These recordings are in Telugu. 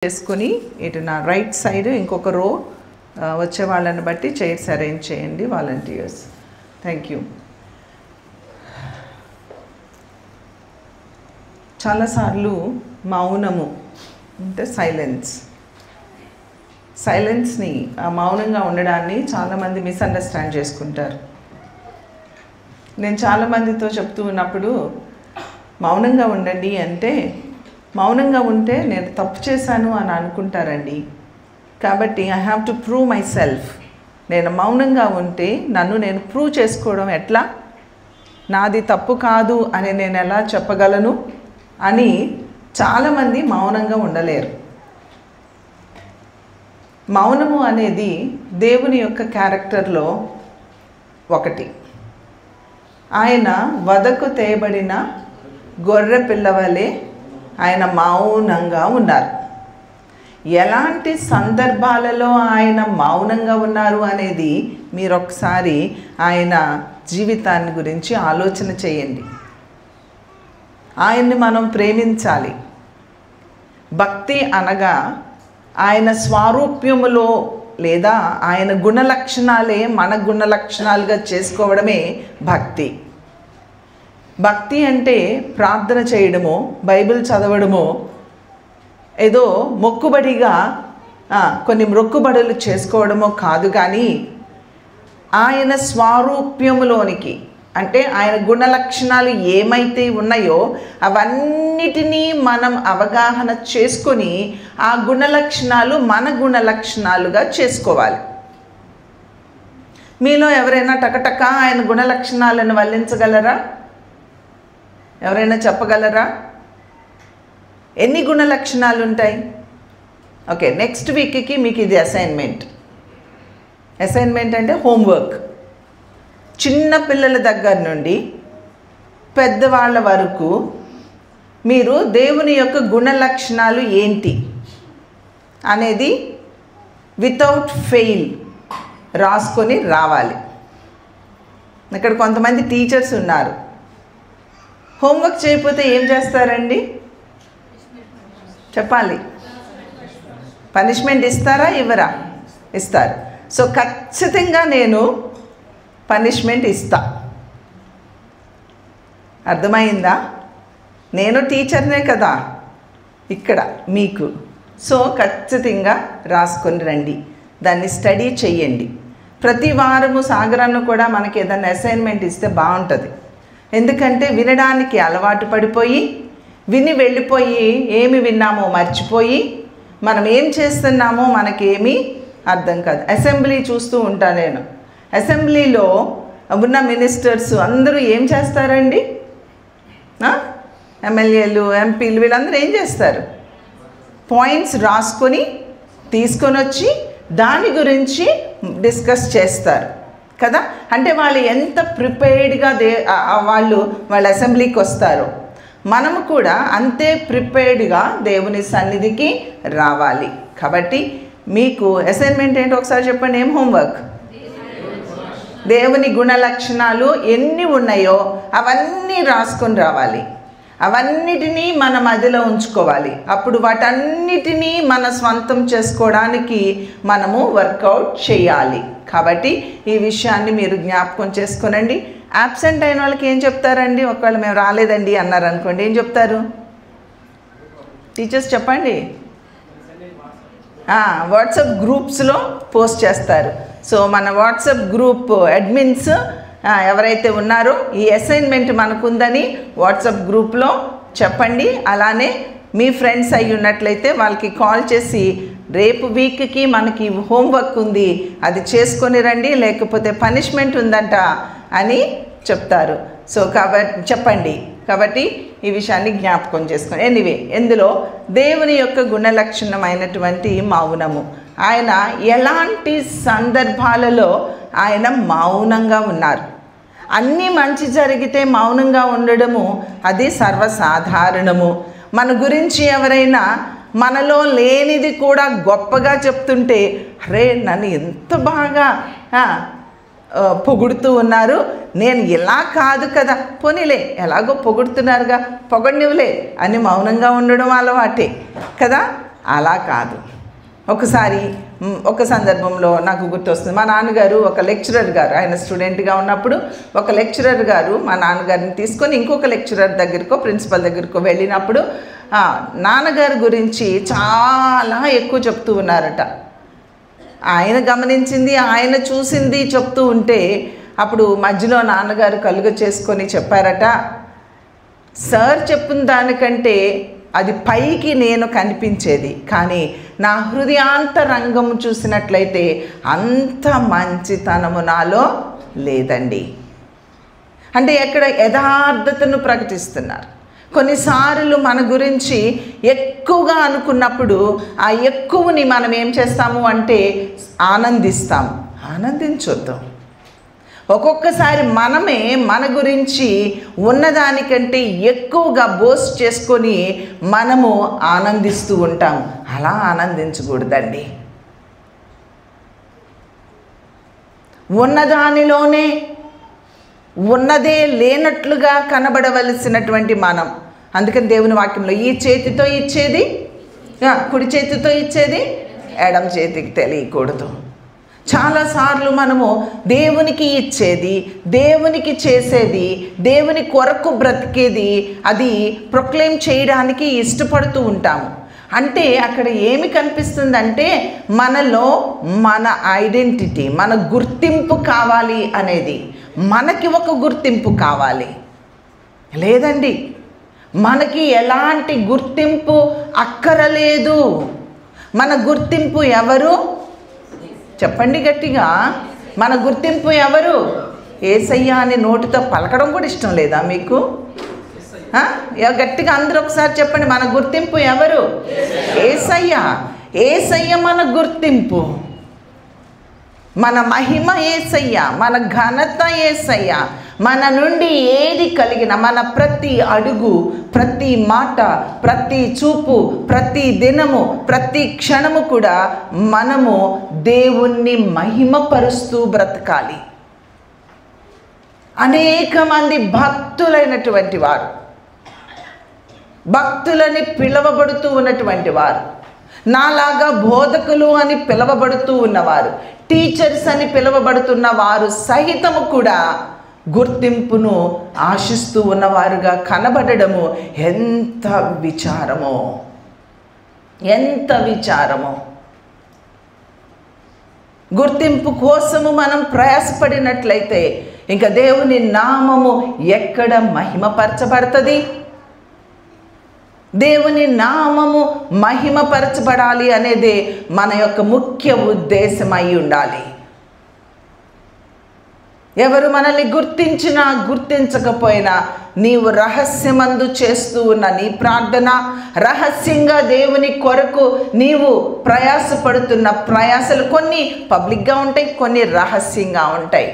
చేసుకుని ఇటు నా రైట్ సైడ్ ఇంకొక రో వచ్చే వాళ్ళని బట్టి చైర్స్ అరేంజ్ చేయండి వాలంటీర్స్. Thank you. చాలాసార్లు మౌనము అంటే సైలెన్స్ని మౌనంగా ఉండడాన్ని చాలామంది మిస్అండర్స్టాండ్ చేసుకుంటారు. నేను చాలామందితో చెప్తూ ఉన్నప్పుడు మౌనంగా ఉండండి అంటే మౌనంగా ఉంటే నేను తప్పు చేశాను అని అనుకుంటారండి. కాబట్టి I have to prove my self. నేను మౌనంగా ఉంటే నన్ను నేను ప్రూవ్ చేసుకోవడం ఎట్లా, నాది తప్పు కాదు అని నేను ఎలా చెప్పగలను అని చాలామంది మౌనంగా ఉండలేరు. మౌనము అనేది దేవుని యొక్క క్యారెక్టర్లో ఒకటి. ఆయన వధకు తేయబడిన గొర్రె పిల్లవలే ఆయన మౌనంగా ఉన్నారు. ఎలాంటి సందర్భాలలో ఆయన మౌనంగా ఉన్నారు అనేది మీరు ఒకసారి ఆయన జీవితాన్ని గురించి ఆలోచన చేయండి. ఆయన్ని మనం ప్రేమించాలి. భక్తి అనగా ఆయన స్వారూప్యములో లేదా ఆయన గుణలక్షణాలే మన గుణలక్షణాలుగా చేసుకోవడమే భక్తి. భక్తి అంటే ప్రార్థన చేయడమో బైబిల్ చదవడమో ఏదో మొక్కుబడిగా కొన్ని మొక్కుబడులు చేసుకోవడమో కాదు, కానీ ఆయన స్వారూప్యములోనికి అంటే ఆయన గుణలక్షణాలు ఏమైతే ఉన్నాయో అవన్నిటినీ మనం అవగాహన చేసుకొని ఆ గుణలక్షణాలు మన గుణలక్షణాలుగా చేసుకోవాలి. మీలో ఎవరైనా టకటక ఆయన గుణలక్షణాలను వల్లించగలరా? ఎవరైనా చెప్పగలరా? ఎన్ని గుణలక్షణాలు ఉంటాయి? ఓకే, నెక్స్ట్ వీక్కి మీకు ఇది అసైన్మెంట్ అంటే హోంవర్క్. చిన్న పిల్లల దగ్గర నుండి పెద్దవాళ్ళ వరకు మీరు దేవుని యొక్క గుణలక్షణాలు ఏంటి అనేది వితౌట్ ఫెయిల్ రాసుకొని రావాలి. ఇక్కడ కొంతమంది టీచర్స్ ఉన్నారు. హోంవర్క్ చేయకపోతే ఏం చేస్తారండి? చెప్పాలి. పనిష్మెంట్ ఇస్తారా ఇవ్వరా? ఇస్తారు. సో ఖచ్చితంగా నేను పనిష్మెంట్ ఇస్తా. అర్థమైందా? నేను టీచర్నే కదా ఇక్కడ మీకు. సో ఖచ్చితంగా రాసుకొని రండి, దాన్ని స్టడీ చెయ్యండి. ప్రతి వారము సాగరాన్ని కూడా మనకి ఏదైనా అసైన్మెంట్ ఇస్తే బాగుంటుంది. ఎందుకంటే వినడానికి అలవాటు పడిపోయి విని వెళ్ళిపోయి ఏమి విన్నామో మర్చిపోయి మనం ఏం చేస్తున్నామో మనకేమీ అర్థం కాదు. అసెంబ్లీ చూస్తూ ఉంటాను నేను. అసెంబ్లీలో ఉన్న మినిస్టర్స్ అందరూ ఏం చేస్తారండి? ఎమ్మెల్యేలు, ఎంపీలు వీళ్ళందరూ ఏం చేస్తారు? పాయింట్స్ రాసుకొని తీసుకొని వచ్చి దాని గురించి డిస్కస్ చేస్తారు కదా. అంటే వాళ్ళు ఎంత ప్రిపేర్డ్గా వాళ్ళ అసెంబ్లీకి వస్తారో మనము కూడా అంతే ప్రిపేర్డ్గా దేవుని సన్నిధికి రావాలి. కాబట్టి మీకు అసైన్మెంట్ ఏంటో ఒకసారి చెప్పండి. ఏం హోంవర్క్? దేవుని గుణలక్షణాలు ఎన్ని ఉన్నాయో అవన్నీ రాసుకొని రావాలి. అవన్నిటినీ మన మదిలో ఉంచుకోవాలి. అప్పుడు వాటన్నిటినీ మన స్వంతం చేసుకోవడానికి మనము వర్కౌట్ చేయాలి. కాబట్టి ఈ విషయాన్ని మీరు జ్ఞాపకం చేసుకోనండి. యాబ్సెంట్ అయిన వాళ్ళకి ఏం చెప్తారండి? ఒకవేళ మేము రాలేదండి అన్నారు అనుకోండి, ఏం చెప్తారు? టీచర్స్ చెప్పండి. వాట్సాప్ గ్రూప్స్లో పోస్ట్ చేస్తారు. సో మన వాట్సాప్ గ్రూప్ అడ్మిన్స్ ఎవరైతే ఉన్నారో ఈ అసైన్మెంట్ మనకుందని వాట్సాప్ గ్రూప్లో చెప్పండి. అలానే మీ ఫ్రెండ్స్ అయ్యి ఉన్నట్లయితే వాళ్ళకి కాల్ చేసి రేపు వీక్కి మనకి హోంవర్క్ ఉంది, అది చేసుకొని రండి, లేకపోతే పనిష్మెంట్ ఉందంట అని చెప్తారు. సో కాబట్టి చెప్పండి. కాబట్టి ఈ విషయాన్ని జ్ఞాపకం చేసుకోండి. ఎనీవే, ఇందులో దేవుని యొక్క గుణలక్షణమైనటువంటి మౌనము. ఆయన ఎలాంటి సందర్భాలలో ఆయన మౌనంగా ఉన్నారు. అన్నీ మంచి జరిగితే మౌనంగా ఉండడము అది సర్వసాధారణము. మన గురించి ఎవరైనా మనలో లేనిది కూడా గొప్పగా చెప్తుంటే అరే నన్ను ఎంత బాగా పొగుడుతూ ఉన్నారు, నేను ఇలా కాదు కదా, పోనీలే ఎలాగో పొగుడుతున్నారుగా పొగడ్నివ్వలే అని మౌనంగా ఉండడం అలవాటే కదా. అలా కాదు. ఒకసారి ఒక సందర్భంలో నాకు గుర్తొస్తుంది, మా నాన్నగారు ఒక లెక్చరర్ గారు, ఆయన స్టూడెంట్గా ఉన్నప్పుడు ఒక లెక్చరర్ గారు మా నాన్నగారిని తీసుకొని ఇంకొక లెక్చరర్ దగ్గరకో ప్రిన్సిపల్ దగ్గరకో వెళ్ళినప్పుడు నాన్నగారి గురించి చాలా ఎక్కువ చెప్తూ ఉన్నారట. ఆయన గమనించింది, ఆయన చూసింది చెప్తూ ఉంటే అప్పుడు మధ్యలో నాన్నగారు కలుగ చేసుకొని చెప్పారట, సార్ చెప్పిన దానికంటే అది పైకి నేను కనిపించేది, కానీ నా హృదయాంతరంగము చూసినట్లయితే అంత మంచితనము నాలో లేదండి. అంటే ఎక్కడ యథార్థతను ప్రకటిస్తున్నారు. కొన్నిసార్లు మన గురించి ఎక్కువగా అనుకున్నప్పుడు ఆ ఎక్కువని మనం ఏం చేస్తాము అంటే ఆనందిస్తాము. ఆనందించొద్దాం. ఒక్కొక్కసారి మనమే మన గురించి ఉన్నదానికంటే ఎక్కువగా బోస్ట్ చేసుకొని మనము ఆనందిస్తూ ఉంటాం. అలా ఆనందించకూడదండి. ఉన్నదానిలోనే ఉన్నదే లేనట్లుగా కనబడవలసినటువంటి మనం. అందుకని దేవుని వాక్యంలో ఈ చేతితో ఇచ్చేది కుడి చేతితో ఇచ్చేది ఎడమ చేతికి తెలియకూడదు. చాలాసార్లు మనము దేవునికి ఇచ్చేది, దేవునికి చేసేది, దేవుని కొరకు బ్రతికేది అది ప్రొక్లెయిమ్ చేయడానికి ఇష్టపడుతూ ఉంటాము. అంటే అక్కడ ఏమి కనిపిస్తుందంటే మనలో మన ఐడెంటిటీ, మన గుర్తింపు కావాలి అనేది. మనకి ఒక గుర్తింపు కావాలి. లేదండి, మనకి ఎలాంటి గుర్తింపు అక్కరలేదు. మన గుర్తింపు ఎవరు? చెప్పండి గట్టిగా. మన గుర్తింపు ఎవరు? యేసయ్య అని నోటితో పలకడం కూడా ఇష్టం లేదా మీకు? గట్టిగా అందరూ ఒకసారి చెప్పండి, మన గుర్తింపు ఎవరు? యేసయ్య. యేసయ్య మన గుర్తింపు. మన మహిమ యేసయ్య, మన ఘనత యేసయ్య. మన నుండి ఏది కలిగిన మన ప్రతి అడుగు, ప్రతి మాట, ప్రతి చూపు, ప్రతి దినము, ప్రతి క్షణము కూడా మనము దేవుణ్ణి మహిమపరుస్తూ బ్రతకాలి. అనేక మంది భక్తులైనటువంటి వారు, భక్తులని పిలువబడుతూ ఉన్నటువంటి వారు, నాలాగా బోధకులు అని పిలువబడుతూ ఉన్నవారు, టీచర్స్ అని పిలువబడుతున్న వారు సహితము కూడా గుర్తింపును ఆశిస్తూ ఉన్నవారుగా కనబడడము ఎంత విచారమో, ఎంత విచారమో. గుర్తింపు కోసము మనం ప్రయాసపడినట్లయితే ఇంకా దేవుని నామము ఎక్కడ మహిమపరచబడుతుంది? దేవుని నామము మహిమపరచబడాలి అనేదే మన యొక్క ముఖ్య ఉద్దేశం అయి ఉండాలి. ఎవరు మనల్ని గుర్తించినా గుర్తించకపోయినా నీవు రహస్యమందు చేస్తూ ఉన్న నీ ప్రార్థన, రహస్యంగా దేవుని కొరకు నీవు ప్రయాసపడుతున్న ప్రయాసలు కొన్ని పబ్లిక్గా ఉంటాయి, కొన్ని రహస్యంగా ఉంటాయి.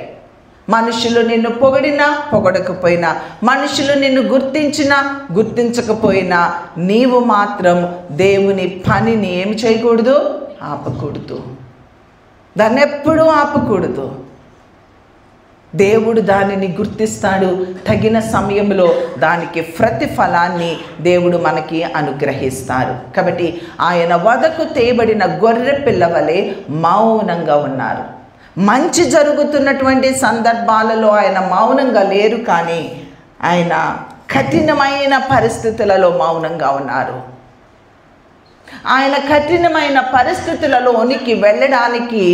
మనుషులు నిన్ను పొగిడినా పొగడకపోయినా, మనుషులు నిన్ను గుర్తించినా గుర్తించకపోయినా నీవు మాత్రం దేవుని పనిని ఏమి చేయకూడదు? ఆపకూడదు. దాన్ని ఎప్పుడూ ఆపకూడదు. దేవుడు దానిని గుర్తిస్తాడు. తగిన సమయంలో దానికి ప్రతిఫలాన్ని దేవుడు మనకి అనుగ్రహిస్తారు. కాబట్టి ఆయన వదకు తేబడిన గొర్రె పిల్లవలే మౌనంగా ఉన్నారు. మంచి జరుగుతున్నటువంటి సందర్భాలలో ఆయన మౌనంగా లేరు, కానీ ఆయన కఠినమైన పరిస్థితులలో మౌనంగా ఉన్నారు. ఆయన కఠినమైన పరిస్థితులలోనికి వెళ్ళడానికి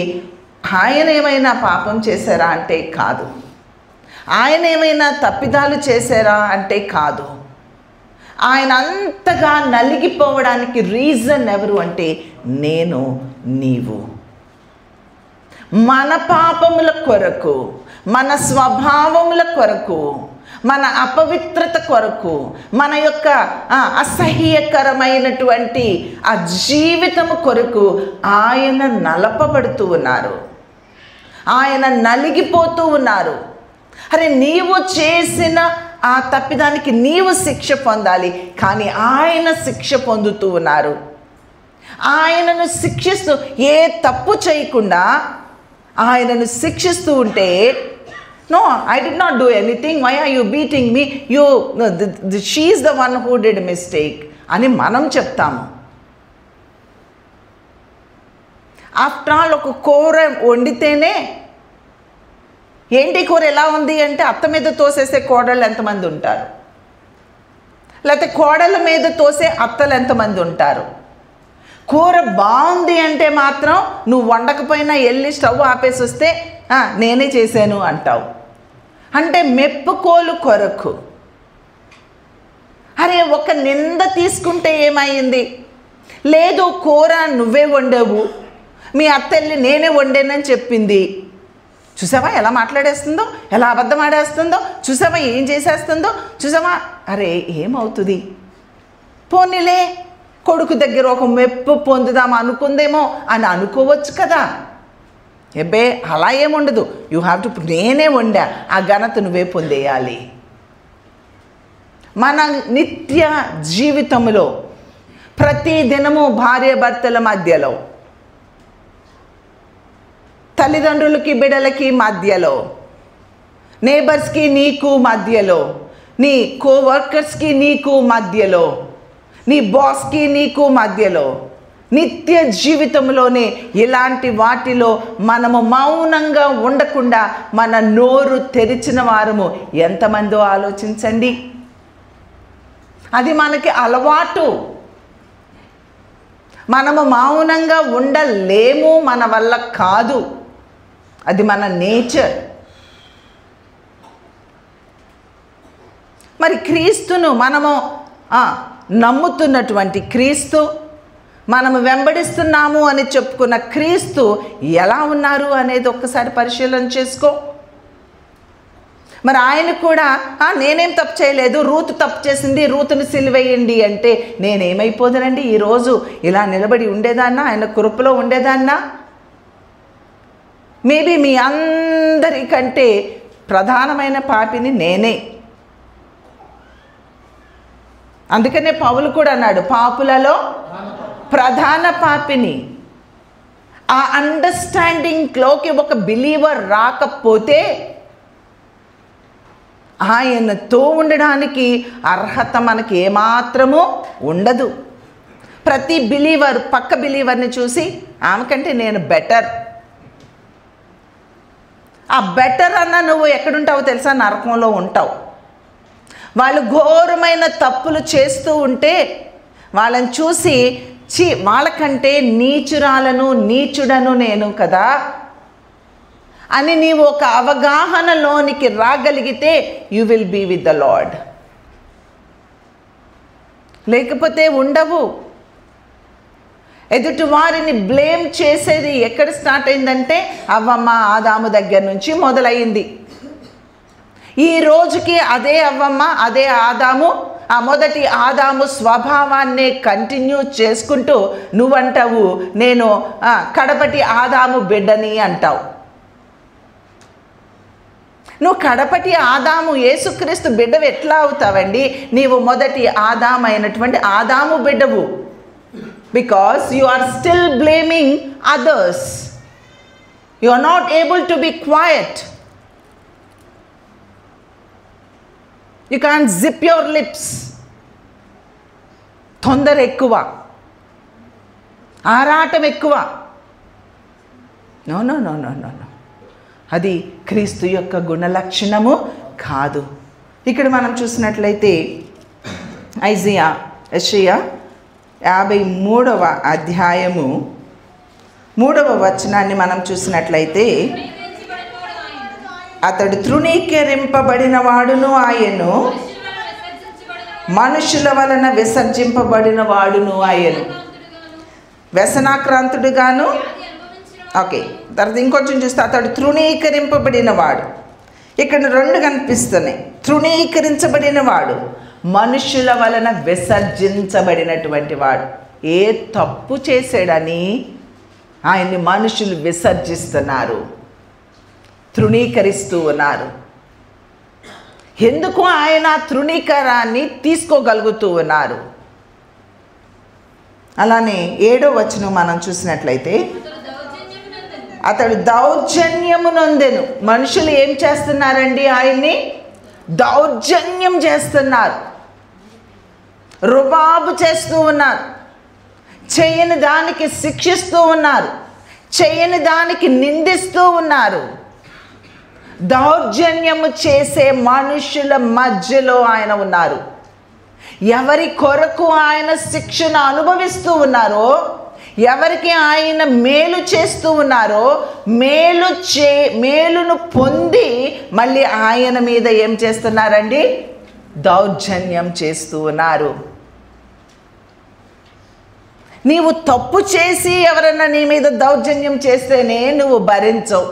ఆయన ఏమైనా పాపం చేశారా అంటే కాదు. ఆయన ఏమైనా తప్పిదాలు చేశారా అంటే కాదు. ఆయన అంతగా నలిగిపోవడానికి రీజన్ ఎవరు అంటే నేను, నీవు. మన పాపముల కొరకు, మన స్వభావముల కొరకు, మన అపవిత్రత కొరకు, మన యొక్క అసహ్యకరమైనటువంటి ఆ జీవితము కొరకు ఆయన నలపబడుతూ ఉన్నారు. ఆయన నలిగిపోతూ ఉన్నారు. అరే, నీవు చేసిన ఆ తప్పిదానికి నీవు శిక్ష పొందాలి, కానీ ఆయన శిక్ష పొందుతూ ఉన్నారు. ఆయనను శిక్షిస్తూ, ఏ తప్పు చేయకుండా ఆయనను శిక్షిస్తూ ఉంటే, no, I did not do anything, why are you beating me, she is the one who did mistake అని మనం చెప్తాము. ఆఫ్టర్ ఆల్ ఒక కూర వండితేనే ఏంటి కూర ఎలా ఉంది అంటే అత్త మీద తోసేసే కోడళ్ళు ఎంతమంది ఉంటారు, లేకపోతే కోడళ్ళ మీద తోసే అత్తలు ఎంతమంది ఉంటారు. కూర బాగుంది అంటే మాత్రం నువ్వు వండకపోయినా వెళ్ళి స్టవ్ ఆపేసి వస్తే నేనే చేశాను అంటావు. అంటే మెప్పుకోలు కొరకు. అరే ఒక నింద తీసుకుంటే ఏమైంది, లేదు కూర నువ్వే వండావు, మీ అత్తల్ని నేనే వండానని చెప్పింది. చూసావా ఎలా మాట్లాడేస్తుందో, ఎలా అబద్ధం ఆడేస్తుందో, చూసావా ఏం చేసేస్తుందో, చూసావా. అరే ఏమవుతుంది, పోనీలే కొడుకు దగ్గర ఒక మెప్పు పొందుదాం అనుకుందేమో అని అనుకోవచ్చు కదా. ఎబ్బే అలా ఏముండదు. యూ హ్యావ్ టు, నేనే వండా, ఆ ఘనత నువ్వే పొందేయాలి. మన నిత్య జీవితంలో ప్రతి దినము భార్యాభర్తల మధ్యలో, తల్లిదండ్రులకి బిడ్డలకి మధ్యలో, నేబర్స్కి నీకు మధ్యలో, నీ కోవర్కర్స్కి నీకు మధ్యలో, నీ బాస్కి నీకు మధ్యలో, నిత్య జీవితంలోనే ఇలాంటి వాటిలో మనము మౌనంగా ఉండకుండా మన నోరు తెరిచిన వారము ఎంతమందో ఆలోచించండి. అది మనకి అలవాటు. మనము మౌనంగా ఉండలేము, మన వల్ల కాదు, అది మన నేచర్. మరి క్రీస్తును మనము నమ్ముతున్నటువంటి క్రీస్తు, మనము వెంబడిస్తున్నాము అని చెప్పుకున్న క్రీస్తు ఎలా ఉన్నారు అనేది ఒక్కసారి పరిశీలన చేసుకో. మరి ఆయన కూడా నేనేం తప్పు చేయలేదు, రూతు తప్పు చేసింది, రూతుని సిలువేయండి అంటే నేనేమైపోదునండి, ఈరోజు ఇలా నిలబడి ఉండేదాన్నా, ఆయన కృపలో ఉండేదాన్నా. మేబీ మీ అందరికంటే ప్రధానమైన పాపిని నేనే. అందుకనే పౌలు కూడా అన్నాడు, పాపులలో ప్రధాన పాపిని. ఆ అండర్స్టాండింగ్లోకి ఒక బిలీవర్ రాకపోతే ఆయనతో ఉండడానికి అర్హత మనకి ఏమాత్రమూ ఉండదు. ప్రతి బిలీవర్ పక్క బిలీవర్ని చూసి ఆమెకంటే నేను బెటర్. ఆ బెటర్ అన్న నువ్వు ఎక్కడుంటావో తెలుసా, నరకంలో ఉంటావు. వాళ్ళు ఘోరమైన తప్పులు చేస్తూ ఉంటే వాళ్ళని చూసి వాళ్ళకంటే నీచురాలను నీచుడను నేను కదా అని నీవు ఒక అవగాహనలోనికి రాగలిగితే you will be with the Lord. లేకపోతే ఉండవు. ఎదుటి వారిని బ్లేమ్ చేసేది ఎక్కడ స్టార్ట్ అయిందంటే అవ్వమ్మ ఆదాము దగ్గర నుంచి మొదలైంది. ఈ రోజుకి అదే అవ్వమ్మ అదే ఆదాము ఆ మొదటి ఆదాము స్వభావాన్ని కంటిన్యూ చేసుకుంటూ నువ్వంటావు నేను కడపటి ఆదాము బిడ్డని అంటావు. నువ్వు కడపటి ఆదాము యేసుక్రీస్తు బిడ్డవు ఎట్లా అవుతావండి? నీవు మొదటి ఆదాము అయినటువంటి ఆదాము బిడ్డవు. Because you are still blaming others. You are not able to be quiet. You can't zip your lips. తొందర ఎక్కువ, ఆరాటం ఎక్కువ. No no no no no no, అది క్రీస్తు యొక్క గుణలక్షణము కాదు. ఇక్కడ మనం చూసినట్లయితే యెషయా 53వ అధ్యాయము 3వ వచనాన్ని మనం చూసినట్లయితే అతడు తృణీకరింపబడిన వాడును ఆయను, మనుషుల వలన విసర్జింపబడిన వాడును ఆయను. వ్యసనాక్రాంతుడుగాను. ఓకే, తర్వాత ఇంకొంచెం చూస్తే అతడు తృణీకరింపబడిన వాడు. ఇక్కడ 2 కనిపిస్తున్నాయి. తృణీకరించబడిన వాడు, మనుషుల వలన విసర్జించబడినటువంటి వాడు. ఏ తప్పు చేశాడని ఆయన్ని మనుషులు విసర్జిస్తున్నారు, తృణీకరిస్తూ ఉన్నారు. ఎందుకు ఆయన తృణీకరాన్ని తీసుకోగలుగుతూ ఉన్నారు? అలానే 7వ వచనం మనం చూసినట్లయితే అతడు దౌర్జన్యము నొందెను. మనుషులు ఏం చేస్తున్నారండి? ఆయన్ని దౌర్జన్యం చేస్తున్నారు, రుబాబు చేస్తూ ఉన్నారు, చేయని దానికి శిక్షిస్తూ ఉన్నారు, చేయని దానికి నిందిస్తూ ఉన్నారు. దౌర్జన్యము చేసే మనుషుల మధ్యలో ఆయన ఉన్నారు. ఎవరి కొరకు ఆయన శిక్షను అనుభవిస్తూ ఉన్నారో, ఎవరికి ఆయన మేలు చేస్తూ ఉన్నారో, మేలును పొంది మళ్ళీ ఆయన మీద ఏం చేస్తున్నారండి? దౌర్జన్యం చేస్తూ ఉన్నారు. నీవు తప్పు చేసి ఎవరన్నా నీ మీద దౌర్జన్యం చేస్తేనే నువ్వు భరించవు.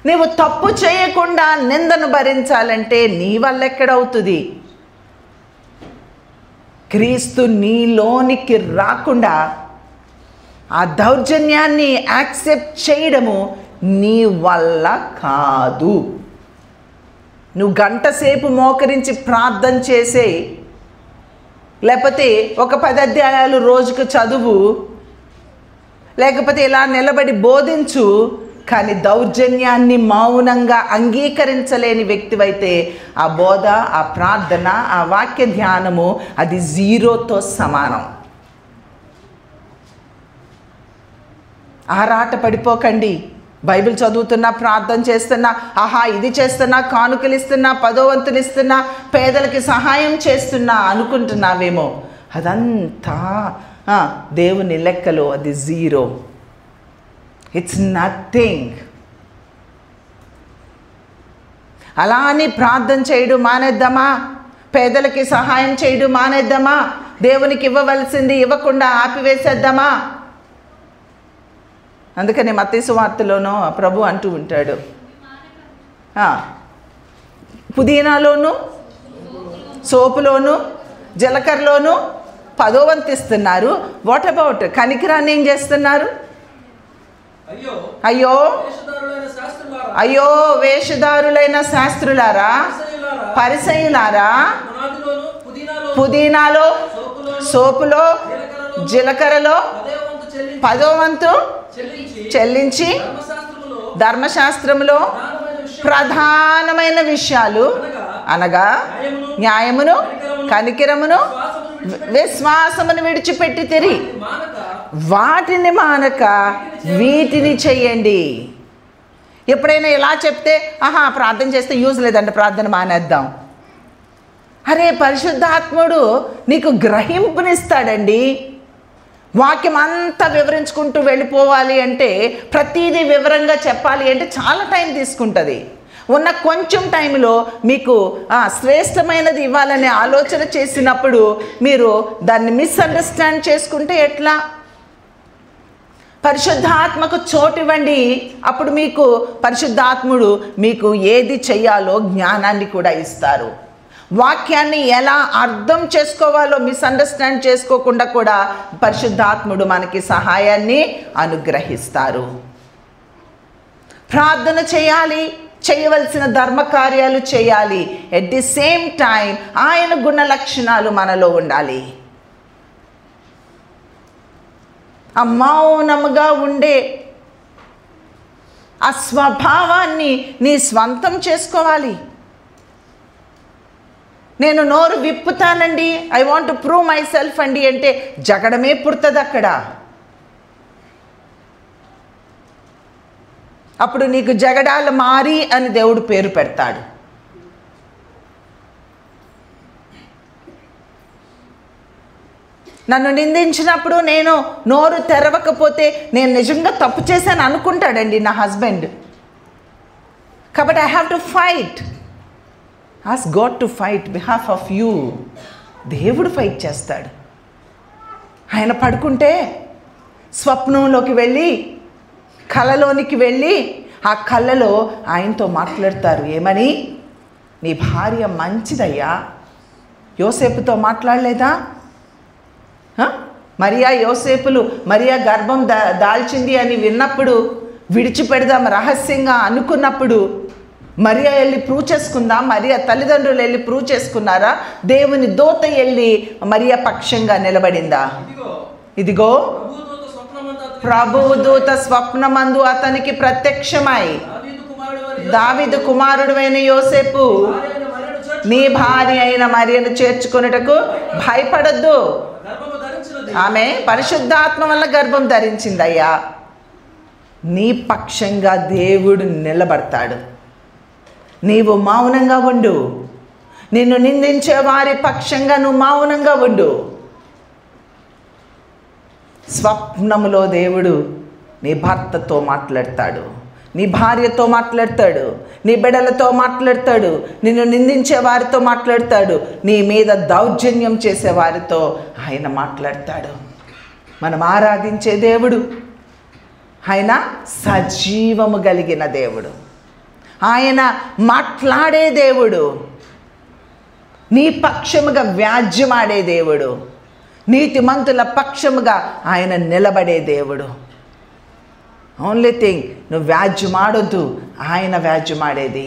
నీవు తప్పు చేయకుండా నిందను భరించాలంటే నీ వల్ల ఎక్కడవుతుంది? క్రీస్తు నీలోనికి రాకుండా ఆ దౌర్జన్యాన్ని యాక్సెప్ట్ చేయడము నీ వల్ల కాదు. నువ్వు గంట సేపు మోకరించి ప్రార్థన చేసే, లేకపోతే ఒక 10 అధ్యాయాలు రోజుకు చదువు, లేకపోతే ఇలా నిలబడి బోధించు, కానీ దౌర్జన్యాన్ని మౌనంగా అంగీకరించలేని వ్యక్తివైతే ఆ బోధ, ఆ ప్రార్థన, ఆ వాక్య ధ్యానము అది జీరోతో సమానం. ఆరాట పడిపోకండి. బైబిల్ చదువుతున్నా, ప్రార్థన చేస్తున్నా, ఆహా ఇది చేస్తున్నా, కానుకలు ఇస్తున్నా, 10వ వంతులు ఇస్తున్నా, పేదలకి సహాయం చేస్తున్నా అనుకుంటున్నావేమో. అదంతా దేవుని లెక్కలో అది జీరో. It's nothing. అలా అని ప్రార్థన చేయడం మానేద్దామా? పేదలకి సహాయం చేయడం మానేద్దామా? దేవునికి ఇవ్వవలసింది ఇవ్వకుండా ఆపివేసేద్దామా? అందుకని మత్తయి సువార్తలోనూ ప్రభు అంటూ ఉంటాడు, పుదీనాలోను, సోపులోను, జీలకర్రలోను 10వ వంతు ఇస్తున్నారు. వాట్ అబౌట్ కనికరాన్ని ఏం చేస్తున్నారు? అయ్యో అయ్యో వేషధారులైన శాస్త్రులారా, పరిసయ్యులారా, పుదీనాలో, సోపులో, జీలకర్రలో 10వ వంతు చెల్లించి ధర్మశాస్త్రములో ప్రధానమైన విషయాలు అనగా న్యాయమును, కనికరమును, విశ్వాసమును విడిచిపెట్టి తిరిగి వాటిని మానక వీటిని చెయ్యండి. ఎప్పుడైనా ఇలా చెప్తే ఆహా ప్రార్థన చేస్తే యూజ్ లేదంటే ప్రార్థన మానేద్దాం. అరే పరిశుద్ధాత్ముడు నీకు గ్రహింపునిస్తాడండి. వాక్యం అంతా వివరించుకుంటూ వెళ్ళిపోవాలి అంటే, ప్రతిదీ వివరంగా చెప్పాలి అంటే చాలా టైం తీసుకుంటుంది. ఉన్న కొంచెం టైంలో మీకు శ్రేష్టమైనది ఇవ్వాలనే ఆలోచన చేసినప్పుడు మీరు దాన్ని మిస్అండర్స్టాండ్ చేసుకుంటే ఎట్లా? పరిశుద్ధాత్మకు చోటు ఇవ్వండి. అప్పుడు మీకు పరిశుద్ధాత్ముడు మీకు ఏది చెయ్యాలో జ్ఞానాన్ని కూడా ఇస్తారు. వాక్యాన్ని ఎలా అర్థం చేసుకోవాలో మిస్అండర్స్టాండ్ చేసుకోకుండా కూడా పరిశుద్ధాత్ముడు మనకి సహాయాన్ని అనుగ్రహిస్తారు. ప్రార్థన చేయాలి, చేయవలసిన ధర్మ కార్యాలు చేయాలి. ఎట్ ది సేమ్ టైం ఆయన గుణ లక్షణాలు మనలో ఉండాలి. ఆ మౌనముగా ఉండే ఆ స్వభావాన్ని నీ స్వంతం చేసుకోవాలి. నేను నోరు విప్పుతానండి, I want to prove myself అండి అంటే జగడమే పుడుతుంది అక్కడ. అప్పుడు నీకు జగడాల మారి అని దేవుడు పేరు పెడతాడు. నన్ను నిందించినప్పుడు నేను నోరు తెరవకపోతే నేను నిజంగా తప్పు చేశాను అనుకుంటాడండి నా హస్బెండ్. కాబట్టి I have to fight. As God to fight behalf of you. దేవుడు ఫైట్ చేస్తాడు. ఆయన పడుకుంటే స్వప్నంలోకి వెళ్ళి, కలలోనికి వెళ్ళి ఆ కళ్ళలో ఆయనతో మాట్లాడతారు. ఏమని? నీ భార్య మంచిదయ్యా. యోసేపుతో మాట్లాడలేదా? మరియా యోసేపులు మరియా గర్భం దాల్చింది అని విన్నప్పుడు, విడిచిపెడదాం రహస్యంగా అనుకున్నప్పుడు మరియా వెళ్ళి ప్రూవ్ చేసుకుందా? మరియా తల్లిదండ్రులు వెళ్ళి ప్రూవ్ చేసుకున్నారా? దేవుని దూత వెళ్ళి మరియా పక్షంగా నిలబడిందా? ఇదిగో ప్రభువు దూత స్వప్నమందు అతనికి ప్రత్యక్షమై, దావీదు కుమారుడైన యోసేపు, నీ భార్య అయిన మరియను చేర్చుకొనుటకు భయపడద్దు. ఆమె పరిశుద్ధాత్మ వల్ల గర్భం ధరించిందయ్యా. నీ పక్షంగా దేవుడు నిలబడతాడు. నీవు మౌనంగా ఉండు. నిన్ను నిందించే వారి పక్షంగా నువ్వు మౌనంగా ఉండు. స్వప్నములో దేవుడు నీ భర్తతో మాట్లాడతాడు, నీ భార్యతో మాట్లాడతాడు, నీ బిడ్డలతో మాట్లాడతాడు, నిన్ను నిందించే వారితో మాట్లాడతాడు, నీ మీద దౌర్జన్యం చేసే వారితో ఆయన మాట్లాడతాడు. మనం ఆరాధించే దేవుడు ఆయన సజీవము కలిగిన దేవుడు. ఆయన మాట్లాడే దేవుడు. నీ పక్షముగా వ్యాజ్యమాడే దేవుడు. నీతిమంతుల పక్షముగా ఆయన నిలబడే దేవుడు. ఓన్లీ థింగ్, నువ్వు వ్యాజ్యమాడొద్దు, ఆయన వ్యాజ్యమాడేది.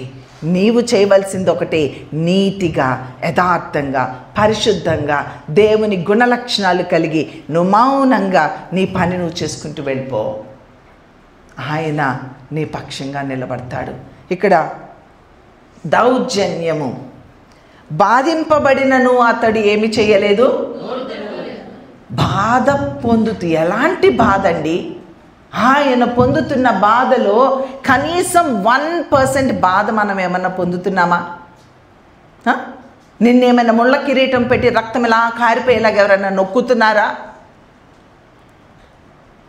నీవు చేయవలసింది ఒకటే, నీతిగా, యథార్థంగా, పరిశుద్ధంగా, దేవుని గుణలక్షణాలు కలిగి నువ్వు మౌనంగా నీ పని నువ్వు చేసుకుంటూ వెళ్ళిపో. ఆయన నీ పక్షంగా నిలబడతాడు. ఇక్కడ దౌర్జన్యము, బాధింపబడినను అతడు ఏమి చేయలేదు, బాధ పొందుతూ. ఎలాంటి బాధ అండి? ఆయన పొందుతున్న బాధలో కనీసం 1% బాధ మనం ఏమన్నా పొందుతున్నామా? నిన్నేమైనా ముళ్ళ కిరీటం పెట్టి రక్తం ఇలా కారిపోయేలాగా ఎవరైనా నొక్కుతున్నారా?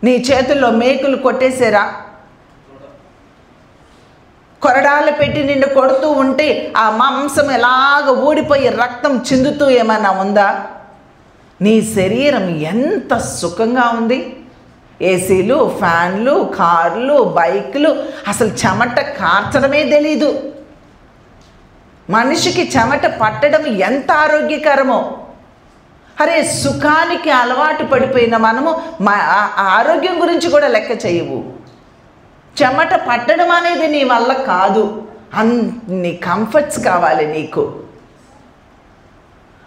నీ చేతుల్లో మేకులు కొట్టేసారా? కొరడాలు పెట్టి నిన్ను కొడుతూ ఉంటే ఆ మాంసం ఎలాగ ఊడిపోయి రక్తం చిందుతూ ఏమైనా ఉందా? నీ శరీరం ఎంత సుఖంగా ఉంది. ఏసీలు, ఫ్యాన్లు, కార్లు, బైకులు, అసలు చెమట కార్చడమే తెలీదు. మనిషికి చెమట పట్టడం ఎంత ఆరోగ్యకరమో. అరే, సుఖానికి అలవాటు పడిపోయిన మనము ఆరోగ్యం గురించి కూడా లెక్క చేయవు. చెమట పట్టడం అనేది నీ వల్ల కాదు. అన్ని కంఫర్ట్స్ కావాలి నీకు.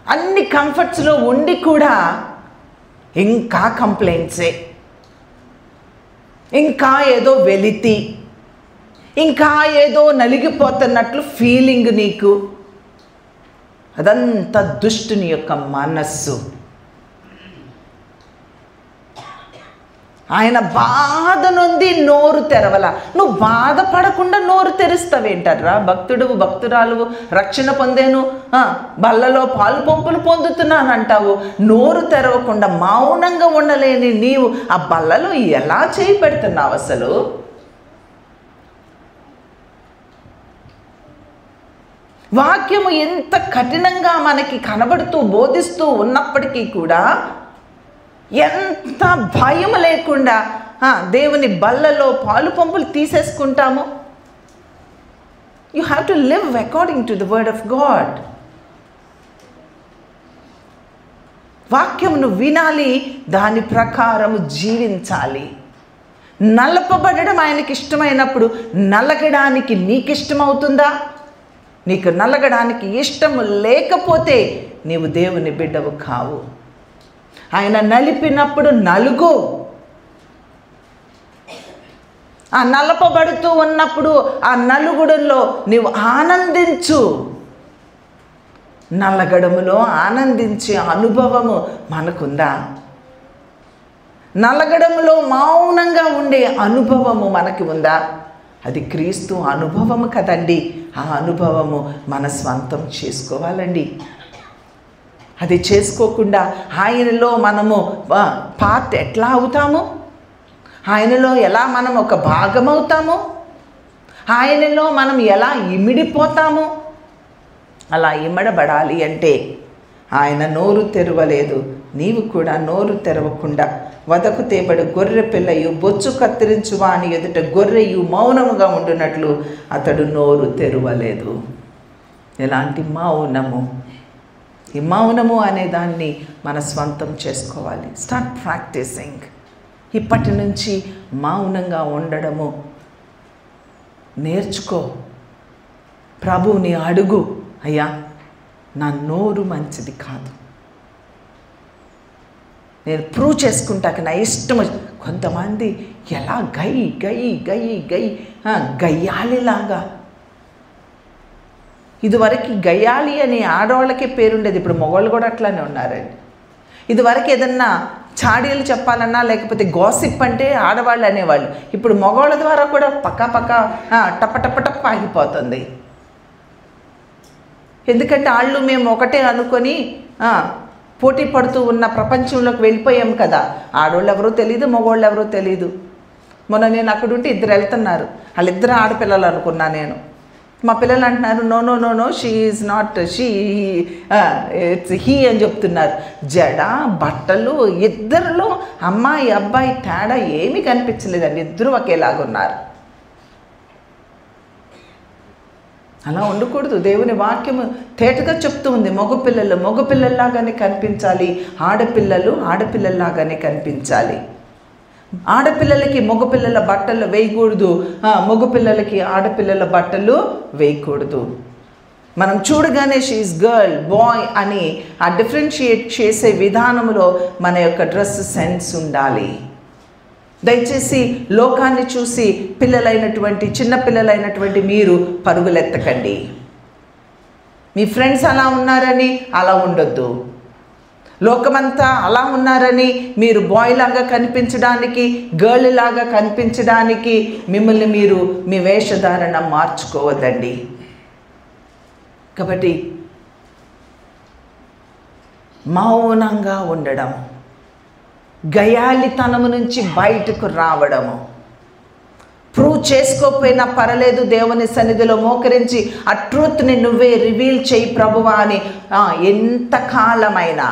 అన్ని కంఫర్ట్స్లో ఉండి కూడా ఇంకా కంప్లైంట్సే, ఇంకా ఏదో వెలితి, ఇంకా ఏదో నలిగిపోతున్నట్లు ఫీలింగ్ నీకు. అదంతా దుష్టుని యొక్క మనస్సు. ఆయన బాధ నుండి నోరు తెరవల. నువ్వు బాధపడకుండా నోరు తెరుస్తావేంటారా? భక్తుడు భక్తురాలు రక్షణ పొందేను, బల్లలో పాలు పంపులు పొందుతున్నాను అంటావు. నోరు తెరవకుండా మౌనంగా ఉండలేని నీవు ఆ బల్లలో ఎలా చేయి పెడుతున్నావు అసలు? వాక్యము ఎంత కఠినంగా మనకి కనబడుతూ బోధిస్తూ ఉన్నప్పటికీ కూడా ఎంత భయం లేకుండా దేవుని బల్లలో పాలు పంపులు తీసేసుకుంటాము. You have to live according to the word of God. వాక్యమును వినాలి, దాని ప్రకారము జీవించాలి. నలపబడడం ఆయనకి ఇష్టమైనప్పుడు నలగడానికి నీకు ఇష్టమవుతుందా? నీకు నలగడానికి ఇష్టము లేకపోతే నీవు దేవుని బిడ్డవు కావు. ఆయన నలిపినప్పుడు నలుగు. ఆ నలపబడుతూ ఉన్నప్పుడు ఆ నలుగుడులో నీవు ఆనందించు. నలగడములో ఆనందించే అనుభవము మనకుందా? నలగడములో మౌనంగా ఉండే అనుభవము మనకి ఉందా? అది క్రీస్తు అనుభవము కదండి. ఆ అనుభవము మన స్వంతం చేసుకోవాలండి. అది చేసుకోకుండా ఆయనలో మనము పార్ట్ ఎట్లా అవుతాము? ఆయనలో ఎలా మనం ఒక భాగం అవుతాము? ఆయనలో మనం ఎలా ఇమిడిపోతాము? అలా ఇమ్మడబడాలి అంటే ఆయన నోరు తెరవలేదు. నీవు కూడా నోరు తెరవకుండా వదకు తేబడి గొర్రె పిల్లయు బొచ్చు కత్తిరించువా అని ఎదుట గొర్రెయు మౌనముగా ఉండునట్లు అతడు నోరు తెరవలేదు. ఎలాంటి మౌనము? ఈ మౌనము అనే దాన్ని మన స్వంతం చేసుకోవాలి. Start practicing. ఇప్పటి నుంచి మౌనంగా ఉండడము నేర్చుకో. ప్రభువుని అడుగు, అయ్యా నా నోరు మంచిది కాదు, నేను ప్రూవ్ చేసుకుంటాక నా ఇష్టం. కొంతమంది ఎలా గై గై గై గై గయ్యాలిలాగా. ఇదివరకు గయ్యాలి అని ఆడవాళ్ళకే పేరుండేది, ఇప్పుడు మగవాళ్ళు కూడా అట్లానే ఉన్నారండి. ఇదివరకు ఏదన్నా చాడీలు చెప్పాలన్నా లేకపోతే గాసిప్ అంటే ఆడవాళ్ళు అనేవాళ్ళు. ఇప్పుడు మగవాళ్ళ ద్వారా కూడా పక్క టప్ప టప్ప టప్ప ఆగిపోతుంది. ఎందుకంటే వాళ్ళు మేము ఒకటే అనుకొని పోటీ పడుతూ ఉన్న ప్రపంచంలోకి వెళ్ళిపోయాం కదా. ఆడవాళ్ళు ఎవరో తెలియదు, మగవాళ్ళు ఎవరో తెలియదు. మొన్న నేను అక్కడ ఉంటే ఇద్దరు వెళ్తున్నారు, వాళ్ళిద్దరు ఆడపిల్లలు అనుకున్నా నేను. మా పిల్లలు అంటున్నారు no no no no she is not she it's he అని చెప్తున్నారు. జడ బట్టలు ఇద్దరిలో అమ్మాయి అబ్బాయి తేడా ఏమీ కనిపించలేదండి, ఇద్దరు ఒకేలాగున్నారు. అలా ఉండకూడదు. దేవుని వాక్యము తేటగా చెప్తూ ఉంది, మగపిల్లలు మగపిల్లల్లాగానే కనిపించాలి, ఆడపిల్లలు ఆడపిల్లల్లాగానే కనిపించాలి. ఆడపిల్లలకి మగపిల్లల బట్టలు వేయకూడదు, మగపిల్లలకి ఆడపిల్లల బట్టలు వేయకూడదు. మనం చూడగానే షీఈస్ గర్ల్ బాయ్ అని ఆ డిఫరెన్షియేట్ చేసే విధానంలో మన యొక్క డ్రెస్ సెన్స్ ఉండాలి. దయచేసి లోకాన్ని చూసి పిల్లలైనటువంటి చిన్నపిల్లలైనటువంటి మీరు పరుగులెత్తకండి. మీ ఫ్రెండ్స్ అలా ఉన్నారని అలా ఉండొద్దు. లోకమంతా అలా ఉన్నారని మీరు బాయ్ లాగా కనిపించడానికి గర్ల్ లాగా కనిపించడానికి మిమ్మల్ని మీరు మీ వేషధారణ మార్చుకోవద్దండి. కాబట్టి మౌనంగా ఉండడం, గయాలితనము నుంచి బయటకు రావడము, ప్రూవ్ చేసుకోకపోయినా పర్లేదు దేవుని సన్నిధిలో మోకరించి ఆ ట్రూత్ని నువ్వే రివీల్ చేయి ప్రభువా అని ఎంతకాలమైనా.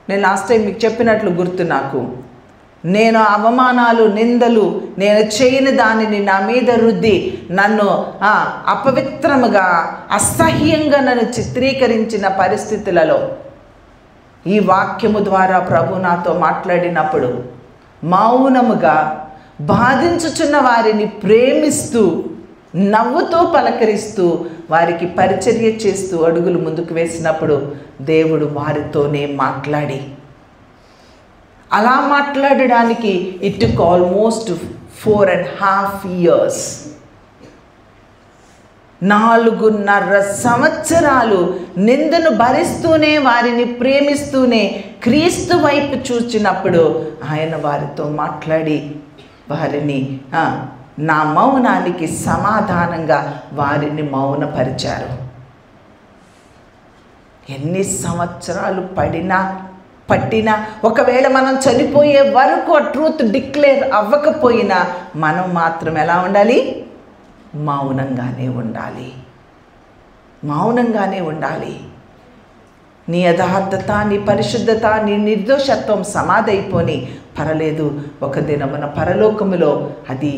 నేను లాస్ట్ టైం మీకు చెప్పినట్లు గుర్తు నాకు, నేను అవమానాలు నిందలు నేను చేయని దానిని నా మీద రుద్ది నన్ను అపవిత్రముగా అసహ్యంగా నన్ను చిత్రీకరించిన పరిస్థితులలో ఈ వాక్యము ద్వారా ప్రభు నాతో మాట్లాడినప్పుడు మౌనముగా బాధించుచున్న వారిని ప్రేమిస్తూ నవ్వుతో పలకరిస్తూ వారికి పరిచర్య చేస్తూ అడుగులు ముందుకు వేసినప్పుడు దేవుడు వారితోనే మాట్లాడి, అలా మాట్లాడడానికి ఇట్ టుక్ ఆల్మోస్ట్ 4.5 years, 4.5 సంవత్సరాలు నిందను భరిస్తూనే వారిని ప్రేమిస్తూనే క్రీస్తు వైపు చూచినప్పుడు ఆయన వారితో మాట్లాడి వారిని నా మౌనానికి సమాధానంగా వారిని మౌనపరిచారు. ఎన్ని సంవత్సరాలు పట్టినా ఒకవేళ మనం చనిపోయే వరకు ఆ ట్రూత్ డిక్లేర్ అవ్వకపోయినా మనం మాత్రం ఎలా ఉండాలి? మౌనంగానే ఉండాలి. మౌనంగానే ఉండాలి. నీ యథార్థత, నీ పరిశుద్ధత, నీ నిర్దోషత్వం సమాధైపోని పర్లేదు, ఒక దినమున పరలోకములో అది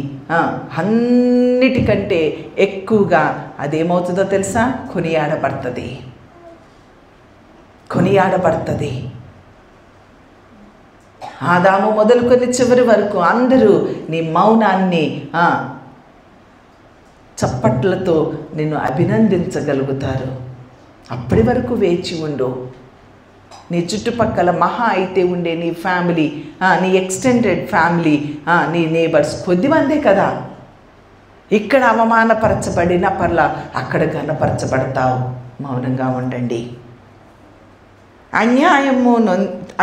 అన్నిటికంటే ఎక్కువగా అదేమవుతుందో తెలుసా? కొనియాడబడుతుంది. ఆదాము మొదలుకొని చివరి వరకు అందరూ నీ మౌనాన్ని చప్పట్లతో నిన్ను అభినందించగలుగుతారు. అప్పటి వరకు వేచి ఉండు. నీ చుట్టుపక్కల మహా అయితే ఉండే నీ ఫ్యామిలీ, నీ ఎక్స్టెండెడ్ ఫ్యామిలీ, నీ నేబర్స్ కొద్దిమందే కదా. ఇక్కడ అవమానపరచబడిన పర్లా అక్కడ ఘనపరచబడతావు. మౌనంగా ఉండండి.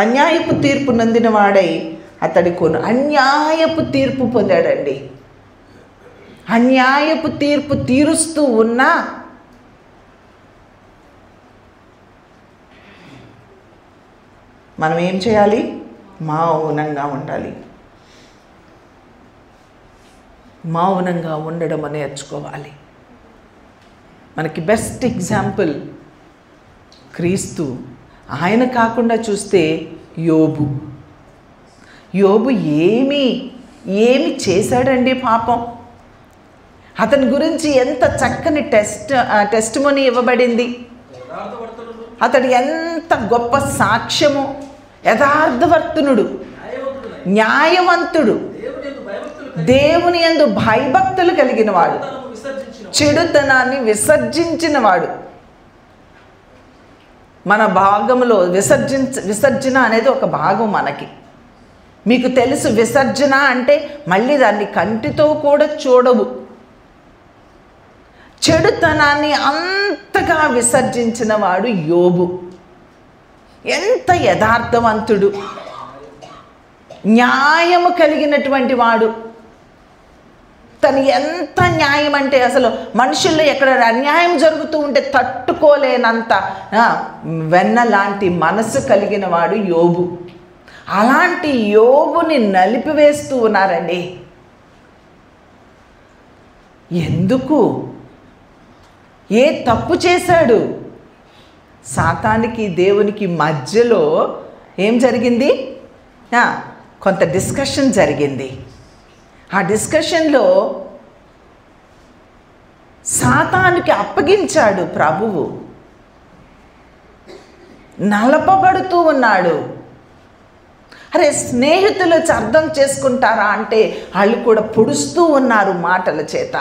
అన్యాయపు తీర్పు నొందిన వాడై అతడి అన్యాయపు తీర్పు పొందాడండి. అన్యాయపు తీర్పు తీరుస్తూ ఉన్నా మనం ఏం చేయాలి? మౌనంగా ఉండాలి. మౌనంగా ఉండడం నేర్చుకోవాలి. మనకి బెస్ట్ ఎగ్జాంపుల్ క్రీస్తు. ఆయన కాకుండా చూస్తే యోబు ఏమి చేశాడండి పాపం. అతని గురించి ఎంత చక్కని టెస్టిమోనీ ఇవ్వబడింది. అతడు ఎంత గొప్ప సాక్ష్యము. యథార్థవర్తనుడు, న్యాయవంతుడు, దేవుని యందు భయభక్తులు కలిగిన వాడు, చెడుతనాన్ని విసర్జించినవాడు. మన భాగంలో విసర్జన అనేది ఒక భాగం మనకి. మీకు తెలుసు, విసర్జన అంటే మళ్ళీ దాన్ని కంటితో కూడా చూడవు. చెడుతనాన్ని అంతగా విసర్జించిన వాడు యోబు. ఎంత యథార్థవంతుడు, న్యాయము కలిగినటువంటి వాడు. తను ఎంత న్యాయం అంటే అసలు మనుషుల్లో ఎక్కడ అన్యాయం జరుగుతూ ఉంటే తట్టుకోలేనంత వెన్న లాంటి మనసు కలిగిన వాడు యోబు. అలాంటి యోబుని నలిపివేస్తూ ఉన్నారండి. ఎందుకు? ఏ తప్పు చేశాడు? సాతానికి దేవునికి మధ్యలో ఏం జరిగింది? కొంత డిస్కషన్ జరిగింది. ఆ డిస్కషన్లో సాతానుకి అప్పగించాడు ప్రభువు. నలపబడుతూ ఉన్నాడు. అరే, స్నేహితులు అర్థం చేసుకుంటారా అంటే వాళ్ళు కూడా పొడుస్తూ ఉన్నారు, మాటల చేత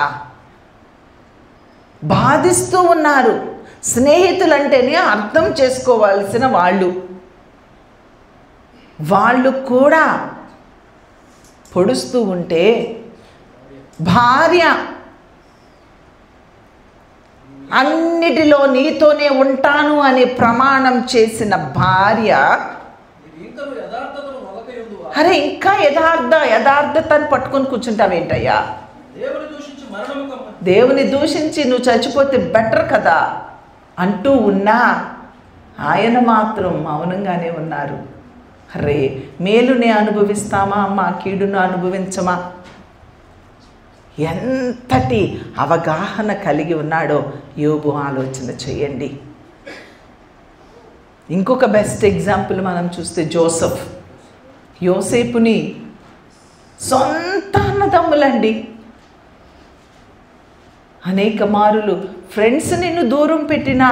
బాధిస్తూ ఉన్నారు. స్నేహితులంటేనే అర్థం చేసుకోవాల్సిన వాళ్ళు కూడా పొడుస్తూ ఉంటే, భార్య అన్నిటిలో నీతోనే ఉంటాను అని ప్రమాణం చేసిన భార్య, అరే ఇంకా యథార్థతను పట్టుకొని కూర్చుంటావేంటయ్యా? దేవుని దూషించి నువ్వు చచ్చిపోతే బెటర్ కదా అంటూ ఉన్నా ఆయన మాత్రం మౌనంగానే ఉన్నారు. అరే, మేలునే అనుభవిస్తామా అమ్మా, కీడును అనుభవించమా? ఎంతటి అవగాహన కలిగి ఉన్నాడో యోబు ఆలోచన చేయండి. ఇంకొక బెస్ట్ ఎగ్జాంపుల్ మనం చూస్తే యోసేపుని సొంత అన్నదమ్ములండి. అనేక మారులు ఫ్రెండ్స్ నిన్ను దూరం పెట్టినా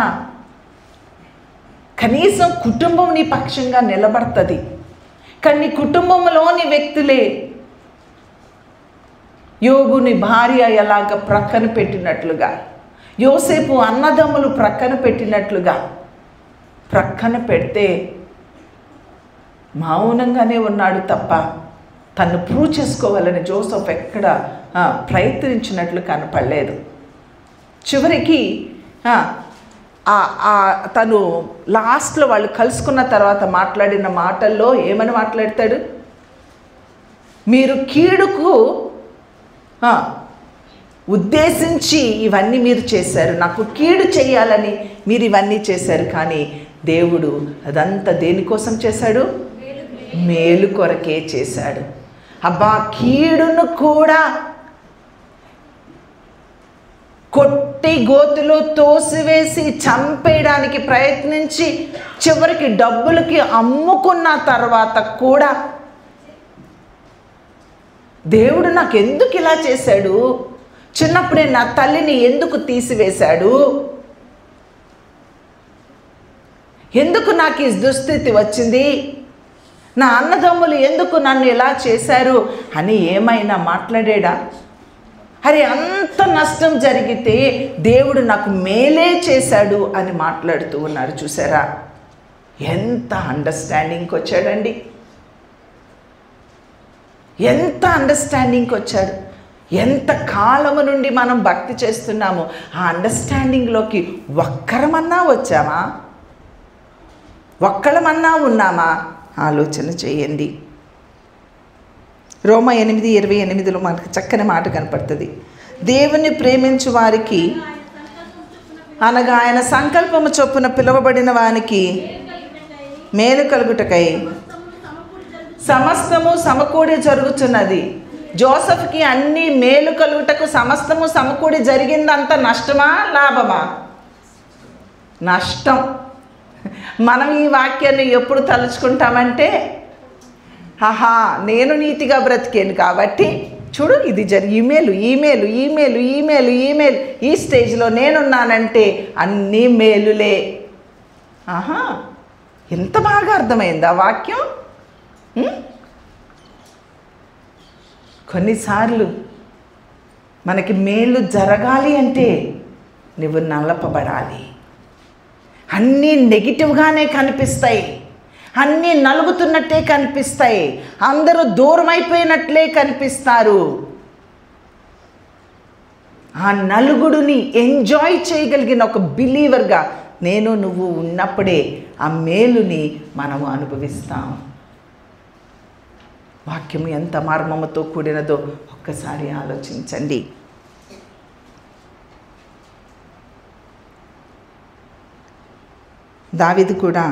కనీసం కుటుంబం నీ పక్షంగా నిలబడుతుంది. కానీ కుటుంబంలోని వ్యక్తులే యోబుని భార్య ఎలాగ ప్రక్కన పెట్టినట్లుగా, యోసేపు అన్నదమ్ములు ప్రక్కన పెట్టినట్లుగా ప్రక్కన పెడితే మౌనంగానే ఉన్నాడు తప్ప తను ప్రూవ్ చేసుకోవాలని జోసెఫ్ ఎక్కడ ప్రయత్నించినట్లు కనపడలేదు. చివరికి తను లాస్ట్లో వాళ్ళు కలుసుకున్న తర్వాత మాట్లాడిన మాటల్లో ఏమని మాట్లాడతాడు? మీరు కీడుకు ఉద్దేశించి ఇవన్నీ మీరు చేశారు, నాకు కీడు చేయాలని మీరు ఇవన్నీ చేశారు. కానీ దేవుడు అదంతా దేనికోసం చేశాడు? మేలు కొరకే చేశాడు. అబ్బా, కీడును కూడా కొట్టి గోతులో తోసివేసి చంపేయడానికి ప్రయత్నించి చివరికి డబ్బులకి అమ్ముకున్న తర్వాత కూడా దేవుడు నాకు ఎందుకు ఇలా చేశాడు? చిన్నప్పుడే నా తల్లిని ఎందుకు తీసివేశాడు? ఎందుకు నాకు ఈ దుస్థితి వచ్చింది? నా అన్నదమ్ములు ఎందుకు నన్ను ఇలా చేశారు అని ఏమైనా మాట్లాడాడా? అరే, అంత నష్టం జరిగితే దేవుడు నాకు మేలే చేశాడు అని మాట్లాడుతూ ఉన్నారు. చూసారా ఎంత అండర్స్టాండింగ్కి వచ్చాడండి, ఎంత అండర్స్టాండింగ్కి వచ్చాడు. ఎంత కాలము నుండి మనం భక్తి చేస్తున్నాము, ఆ అండర్స్టాండింగ్లోకి ఒక్కరమన్నా వచ్చామా? ఒక్కరమన్నా ఉన్నామా? ఆలోచన చేయండి. రోమా 8:28 మనకు చక్కని మాట కనపడుతుంది. దేవుని ప్రేమించు వారికి అనగా ఆయన సంకల్పము చొప్పున పిలువబడిన వానికి మేలు కలుగుటకై సమస్తము సమకూడి జరుగుతున్నది. జోసెఫ్కి అన్ని మేలు కలుగుటకు సమస్తము సమకూడి జరిగిందంత నష్టమా లాభమా? నష్టం. మనం ఈ వాక్యాన్ని ఎప్పుడు తలుచుకుంటామంటే, ఆహా, నేను నీతిగా బ్రతికాను కాబట్టి చూడు ఇది email email email email email ఈ స్టేజ్లో నేనున్నానంటే అన్నీ మేలులే. ఆహా, ఎంత బాగా అర్థమైంది ఆ వాక్యం. కొన్నిసార్లు మనకి మేలు జరగాలి అంటే నువ్వు నలపబడాలి. అన్నీ నెగిటివ్గానే కనిపిస్తాయి, అన్నీ నలుగుతున్నట్టే కనిపిస్తాయి, అందరూ దూరం అయిపోయినట్లే కనిపిస్తారు. ఆ నలుగుడిని ఎంజాయ్ చేయగలిగిన ఒక బిలీవర్గా నేను నువ్వు ఉన్నప్పుడే ఆ మేలుని మనము అనుభవిస్తాం. వాక్యం ఎంత మర్మముతో కూడినదో ఒక్కసారి ఆలోచించండి. దావీదు కూడా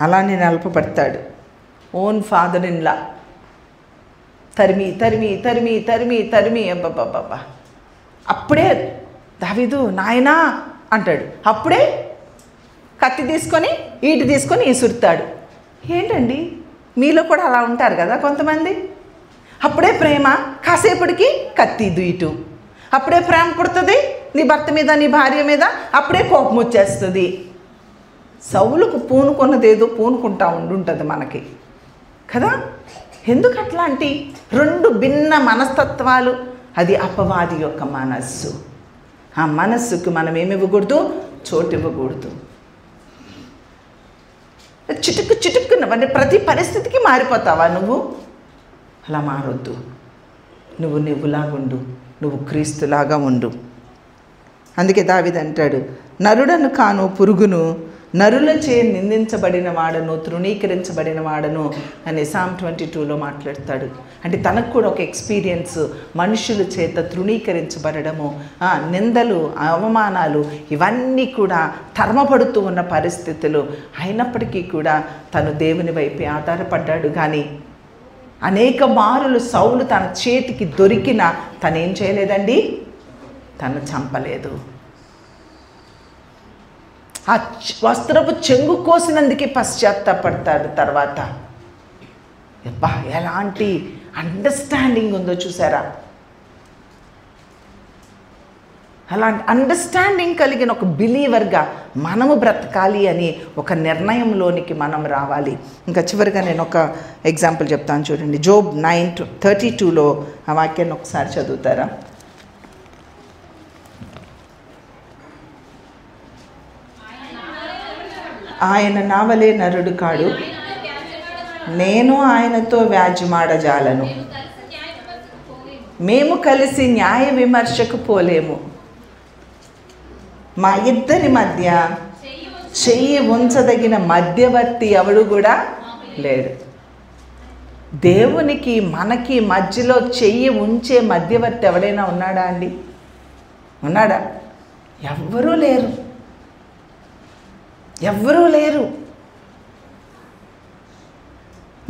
అలానే నిలపబడతాడు. ఓన్ ఫాదర్ ఇన్లా తరిమి తరిమి తరిమి తరిమి తరిమి అబ్బబ్బబ్బా. అప్పుడే దావీదు నాయనా అంటాడు. అప్పుడే కత్తి తీసుకొని ఈటు తీసుకొని ఈసురుతాడు. ఏంటండి, మీలో కూడా అలా ఉంటారు కదా కొంతమంది. అప్పుడే ప్రేమ, కాసేపటికి కత్తి ఇటు. అప్పుడే ప్రేమ పుడుతుంది నీ భర్త మీద, నీ భార్య మీద, అప్పుడే కోపం వచ్చేస్తుంది. సౌలుకు పూనుకున్నదేదో పూనుకుంటా ఉండుంటుంది మనకి కదా. ఎందుకు అట్లాంటి రెండు భిన్న మనస్తత్వాలు? అది అపవాది యొక్క మనస్సు. ఆ మనస్సుకు మనం ఏమి ఇవ్వకూడదు? చోటు ఇవ్వకూడదు. చిటుక్కు చిటుక్కున్న అంటే ప్రతి పరిస్థితికి మారిపోతావా నువ్వు? అలా మారొద్దు. నువ్వులాగుండు, నువ్వు క్రీస్తులాగా ఉండు. అందుకే దావీదు అంటాడు, నరుడను కాను పురుగును, నరులచే నిందించబడిన వాడను, తృణీకరించబడిన వాడను అని Psalm 22లో మాట్లాడతాడు. అంటే తనకు కూడా ఒక ఎక్స్పీరియన్స్, మనుషుల చేత తృణీకరించబడము, నిందలు, అవమానాలు ఇవన్నీ కూడా తరమపడుతూ ఉన్న పరిస్థితులు. అయినప్పటికీ కూడా తను దేవుని వైపే ఆధారపడ్డాడు. కానీ అనేక మారులు సౌలు తన చేతికి దొరికినా తనేం చేయలేదండి, తను చంపలేదు. ఆ వస్త్రపు చెంగు కోసినందుకే పశ్చాత్తాపడతాడు. తర్వాత అబ్బా ఎలాంటి అండర్స్టాండింగ్ ఉందో చూసారా? అలాంటి అండర్స్టాండింగ్ కలిగిన ఒక బిలీవర్గా మనము బ్రతకాలి అని ఒక నిర్ణయంలోనికి మనం రావాలి. ఇంకా చివరిగా నేను ఒక ఎగ్జాంపుల్ చెప్తాను చూడండి. జోబ్ 9:32లో ఆ వాక్యాన్ని ఒకసారి చదువుతారా? ఆయన నావలే నరుడు కాడు, నేను ఆయనతో వ్యాజ్యమాడజాలను. మేము కలిసి న్యాయ విమర్శకు పోలేము. మా ఇద్దరి మధ్య చెయ్యి ఉంచదగిన మధ్యవర్తి ఎవడు కూడా లేడు. దేవునికి మనకి మధ్యలో చెయ్యి ఉంచే మధ్యవర్తి ఎవడైనా ఉన్నాడా అండి? ఉన్నాడా? ఎవ్వరూ లేరు, ఎవ్వరూ లేరు.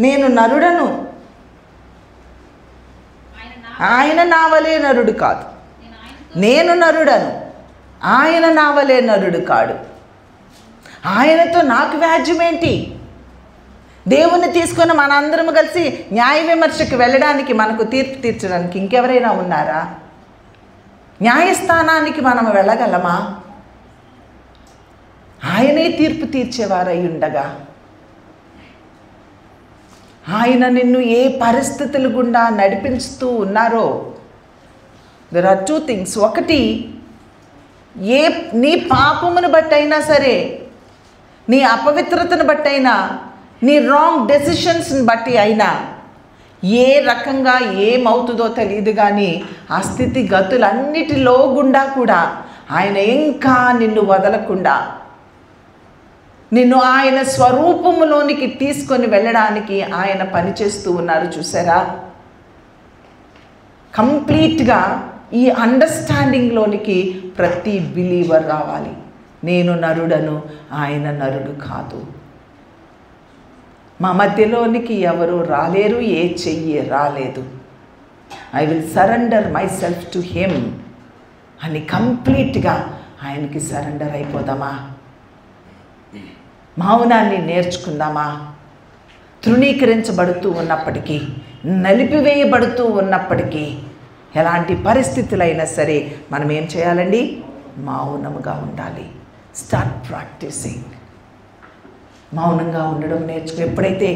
నేను నరుడను, ఆయన నావలే నరుడు కాదు. నేను నరుడను, ఆయన నావలే నరుడు కాడు. ఆయనతో నాకు వ్యాజ్యమేంటి? దేవుని తీసుకొని మనందరం కలిసి న్యాయ విమర్శకు వెళ్ళడానికి, మనకు తీర్పు తీర్చడానికి ఇంకెవరైనా ఉన్నారా? న్యాయస్థానానికి మనం వెళ్ళగలమా? ఆయనే తీర్పు తీర్చేవారై ఉండగా ఆయన నిన్ను ఏ పరిస్థితుల గుండా నడిపిస్తూ ఉన్నారో, దెర్ ఆర్ 2 things. ఒకటి, నీ పాపమును బట్టి అయినా సరే, నీ అపవిత్రతను బట్టి అయినా, నీ రాంగ్ డెసిషన్స్ని బట్టి అయినా, ఏ రకంగా ఏమవుతుందో తెలియదు కానీ ఆ స్థితి గతులన్నిటిలో గుండా కూడా ఆయన ఇంకా నిన్ను వదలకుండా నిన్ను ఆయన స్వరూపములోనికి తీసుకొని వెళ్ళడానికి ఆయన పనిచేస్తూ ఉన్నారు. చూసారా? కంప్లీట్గా ఈ అండర్స్టాండింగ్లోనికి ప్రతి బిలీవర్ రావాలి. నేను నరుడను, ఆయన నరుడు కాదు. మా మధ్యలోనికి ఎవరు రాలేరు, ఏ చెయ్యి రాలేదు. I will surrender my self to him అని కంప్లీట్గా ఆయనకి సరెండర్ అయిపోదామా? మౌనాన్ని నేర్చుకుందామా? తృణీకరించబడుతూ ఉన్నప్పటికీ, నలిపివేయబడుతూ ఉన్నప్పటికీ, ఎలాంటి పరిస్థితులైనా సరే మనం ఏం చేయాలండి? మౌనముగా ఉండాలి. Start practicing. మౌనంగా ఉండడం నేర్చుకో. ఎప్పుడైతే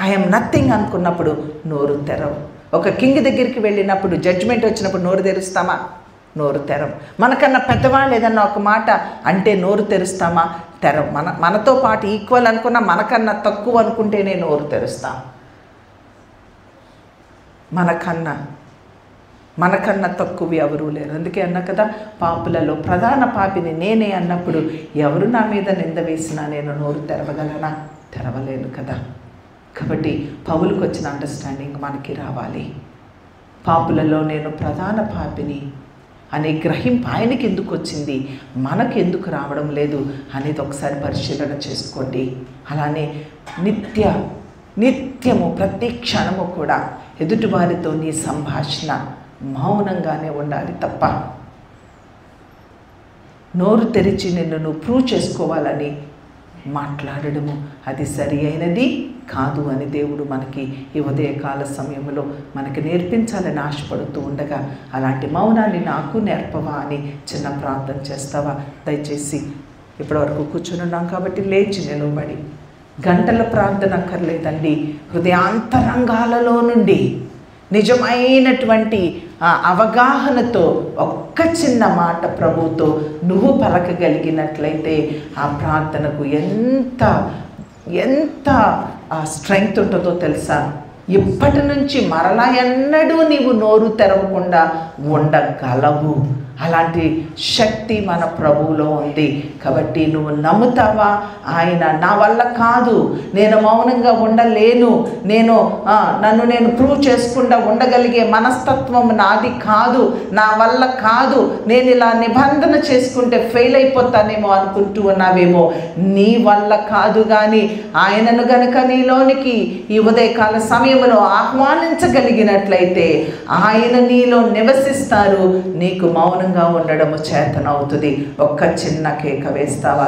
ఐఎమ్ నథింగ్ అనుకున్నప్పుడు నోరు తెరవు. ఒక కింగ్ దగ్గరికి వెళ్ళినప్పుడు, జడ్జిమెంట్ వచ్చినప్పుడు నోరు తెరుస్తామా? నోరు తెరం. మనకన్నా పెద్దవాళ్ళు ఏదన్నా ఒక మాట అంటే నోరు తెరుస్తామా? తెరం. మనతో పాటు ఈక్వల్ అనుకున్నా, మనకన్నా తక్కువ అనుకుంటేనే నోరు తెరుస్తాం. మనకన్నా తక్కువ ఎవరూ లేరు. అందుకే అన్నా కదా, పాపులలో ప్రధాన పాపిని నేనే అన్నప్పుడు ఎవరు నా మీద నింద వేసినా నేను నోరు తెరవగలనా? తెరవలేను కదా. కాబట్టి పౌలుకు వచ్చిన అండర్స్టాండింగ్ మనకి రావాలి. పాపులలో నేను ప్రధాన పాపిని అనే గ్రహింపు ఆయనకి ఎందుకు వచ్చింది, మనకు ఎందుకు రావడం లేదు అనేది ఒకసారి పరిశీలన చేసుకోండి. అలానే నిత్యము ప్రతి క్షణము కూడా ఎదుటివారితో నీ సంభాషణ మౌనంగానే ఉండాలి తప్ప నోరు తెరిచి నిన్ను నువ్వు ప్రూవ్ చేసుకోవాలని మాట్లాడడము అది సరి అయినది కాదు అని దేవుడు మనకి ఈ ఉదయకాల సమయంలో మనకి నేర్పించాలని ఆశపడుతూ ఉండగా అలాంటి మౌనాన్ని నాకు నేర్పవా అని చిన్న ప్రార్థన చేస్తావా? దయచేసి ఇప్పటివరకు కూర్చున్నాం కాబట్టి లేచి నిలబడి, గంటల ప్రార్థన అక్కర్లేదండి, హృదయాంతరంగాలలో నుండి నిజమైనటువంటి అవగాహనతో ఒక్క చిన్న మాట ప్రభువుతో నువ్వు పలకగలిగినట్లయితే ఆ ప్రార్థనకు ఎంత స్ట్రెంగ్త్ ఉంటుందో తెలుసా? ఇప్పటి నుంచి మరలా ఎన్నడూ నీవు నోరు తెరవకుండా ఉండగలవు. అలాంటి శక్తి మన ప్రభువులో ఉంది. కాబట్టి నువ్వు నమ్ముతావా? ఆయన నా వల్ల కాదు, నేను మౌనంగా ఉండలేను, నన్ను నేను ప్రూవ్ చేసుకుండా ఉండగలిగే మనస్తత్వం నాది కాదు, నా వల్ల కాదు, నేను ఇలా నిబంధన చేసుకుంటే ఫెయిల్ అయిపోతానేమో అనుకుంటూ ఉన్నావేమో. నీ వల్ల కాదు, కానీ ఆయనను గనుక నీలోనికి ఈ ఉదయకాల సమయంలో ఆహ్వానించగలిగినట్లయితే ఆయన నీలో నివసిస్తారు. నీకు మౌనంగా ఉండడము చేతనవుతుంది. ఒక్క చిన్న కేక వేస్తావా?